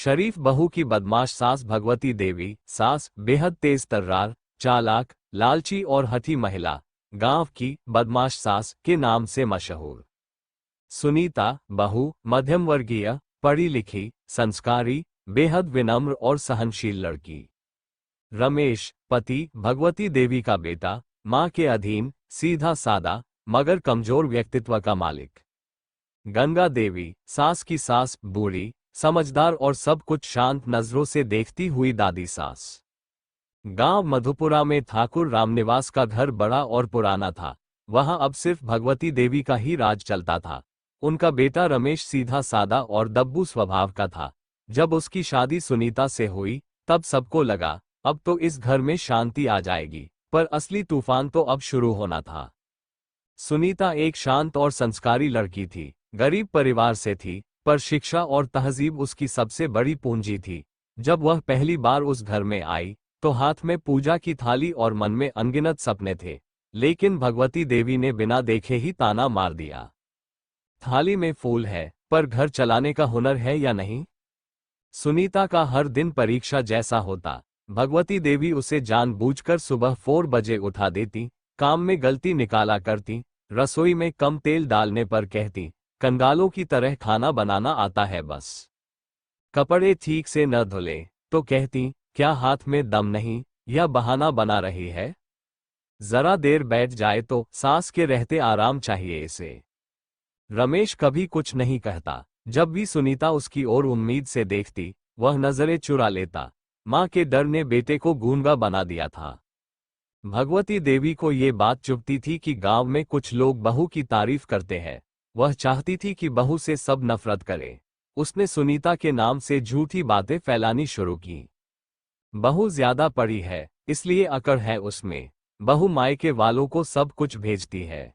शरीफ बहू की बदमाश सास भगवती देवी। सास बेहद तेज तर्रार, चालाक, लालची और हठी महिला, गांव की बदमाश सास के नाम से मशहूर। सुनीता बहू मध्यम वर्गीय, पढ़ी लिखी, संस्कारी, बेहद विनम्र और सहनशील लड़की। रमेश पति भगवती देवी का बेटा, मां के अधीन, सीधा सादा मगर कमजोर व्यक्तित्व का मालिक। गंगा देवी सास की सास, बूढ़ी, समझदार और सब कुछ शांत नजरों से देखती हुई दादी सास। गांव मधुपुरा में ठाकुर रामनिवास का घर बड़ा और पुराना था। वहां अब सिर्फ भगवती देवी का ही राज चलता था। उनका बेटा रमेश सीधा सादा और दब्बू स्वभाव का था। जब उसकी शादी सुनीता से हुई तब सबको लगा अब तो इस घर में शांति आ जाएगी, पर असली तूफान तो अब शुरू होना था। सुनीता एक शांत और संस्कारी लड़की थी। गरीब परिवार से थी, पर शिक्षा और तहजीब उसकी सबसे बड़ी पूंजी थी। जब वह पहली बार उस घर में आई तो हाथ में पूजा की थाली और मन में अनगिनत सपने थे, लेकिन भगवती देवी ने बिना देखे ही ताना मार दिया। थाली में फूल है, पर घर चलाने का हुनर है या नहीं? सुनीता का हर दिन परीक्षा जैसा होता। भगवती देवी उसे जानबूझकर सुबह 4 बजे उठा देती, काम में गलती निकाला करती, रसोई में कम तेल डालने पर कहती, कंगालों की तरह खाना बनाना आता है बस। कपड़े ठीक से न धुले तो कहती, क्या हाथ में दम नहीं या बहाना बना रही है? जरा देर बैठ जाए तो सास के रहते आराम चाहिए इसे। रमेश कभी कुछ नहीं कहता। जब भी सुनीता उसकी ओर उम्मीद से देखती, वह नजरें चुरा लेता। मां के डर ने बेटे को गूंगा बना दिया था। भगवती देवी को ये बात चुभती थी कि गांव में कुछ लोग बहू की तारीफ करते हैं। वह चाहती थी कि बहू से सब नफरत करे। उसने सुनीता के नाम से झूठी बातें फैलानी शुरू की। बहू ज्यादा पढ़ी है, इसलिए अकड़ है उसमें। बहू मायके वालों को सब कुछ भेजती है।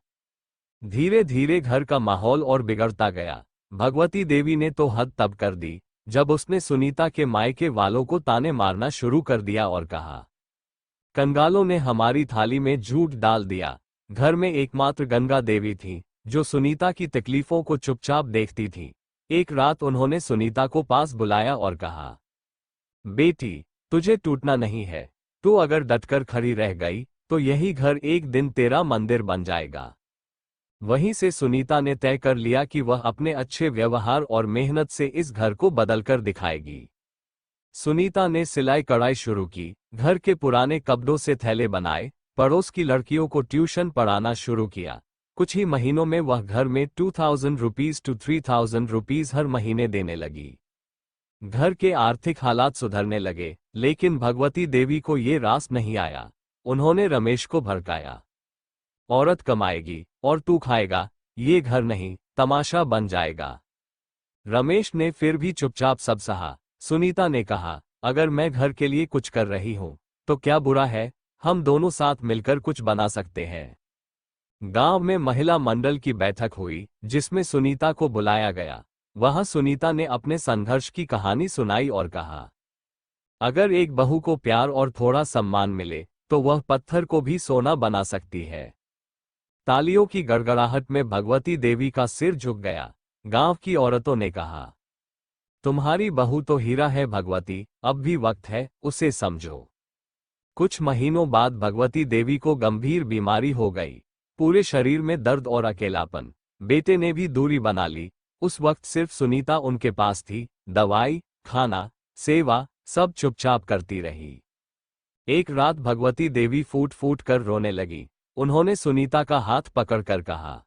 धीरे धीरे घर का माहौल और बिगड़ता गया। भगवती देवी ने तो हद तब कर दी जब उसने सुनीता के मायके वालों को ताने मारना शुरू कर दिया और कहा, कंगालों ने हमारी थाली में झूठ डाल दिया। घर में एकमात्र गंगा देवी थी जो सुनीता की तकलीफों को चुपचाप देखती थी। एक रात उन्होंने सुनीता को पास बुलाया और कहा, बेटी, तुझे टूटना नहीं है। तू अगर डटकर खड़ी रह गई तो यही घर एक दिन तेरा मंदिर बन जाएगा। वहीं से सुनीता ने तय कर लिया कि वह अपने अच्छे व्यवहार और मेहनत से इस घर को बदलकर दिखाएगी। सुनीता ने सिलाई कढ़ाई शुरू की, घर के पुराने कपड़ों से थैले बनाए, पड़ोस की लड़कियों को ट्यूशन पढ़ाना शुरू किया। कुछ ही महीनों में वह घर में 2000 रुपीज to 3000 रुपीज हर महीने देने लगी। घर के आर्थिक हालात सुधरने लगे, लेकिन भगवती देवी को ये रास नहीं आया। उन्होंने रमेश को भड़काया, औरत कमाएगी और तू खाएगा, ये घर नहीं तमाशा बन जाएगा। रमेश ने फिर भी चुपचाप सब सहा। सुनीता ने कहा, अगर मैं घर के लिए कुछ कर रही हूं तो क्या बुरा है? हम दोनों साथ मिलकर कुछ बना सकते हैं। गांव में महिला मंडल की बैठक हुई जिसमें सुनीता को बुलाया गया। वहां सुनीता ने अपने संघर्ष की कहानी सुनाई और कहा, अगर एक बहू को प्यार और थोड़ा सम्मान मिले तो वह पत्थर को भी सोना बना सकती है। तालियों की गड़गड़ाहट में भगवती देवी का सिर झुक गया। गांव की औरतों ने कहा, तुम्हारी बहू तो हीरा है भगवती, अब भी वक्त है, उसे समझो। कुछ महीनों बाद भगवती देवी को गंभीर बीमारी हो गई। पूरे शरीर में दर्द और अकेलापन। बेटे ने भी दूरी बना ली। उस वक्त सिर्फ सुनीता उनके पास थी। दवाई, खाना, सेवा सब चुपचाप करती रही। एक रात भगवती देवी फूट फूट कर रोने लगी। उन्होंने सुनीता का हाथ पकड़कर कहा,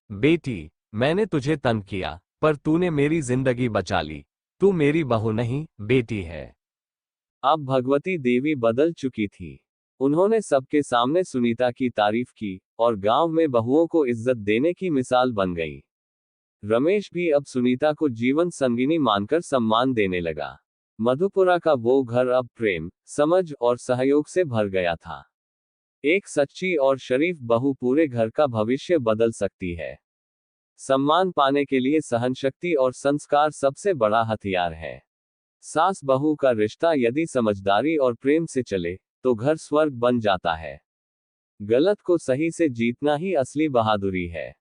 बेटी, मैंने तुझे तंग किया पर तूने मेरी जिंदगी बचा ली। तू मेरी बहू नहीं, बेटी है। अब भगवती देवी बदल चुकी थी। उन्होंने सबके सामने सुनीता की तारीफ की और गांव में बहुओं को इज्जत देने की मिसाल बन गई। रमेश भी अब सुनीता को जीवन संगिनी मानकर सम्मान देने लगा। मधुपुरा का वो घर अब प्रेम, समझ और सहयोग से भर गया था। एक सच्ची और शरीफ बहू पूरे घर का भविष्य बदल सकती है। सम्मान पाने के लिए सहनशक्ति और संस्कार सबसे बड़ा हथियार है। सास बहू का रिश्ता यदि समझदारी और प्रेम से चले तो घर स्वर्ग बन जाता है। गलत को सही से जीतना ही असली बहादुरी है।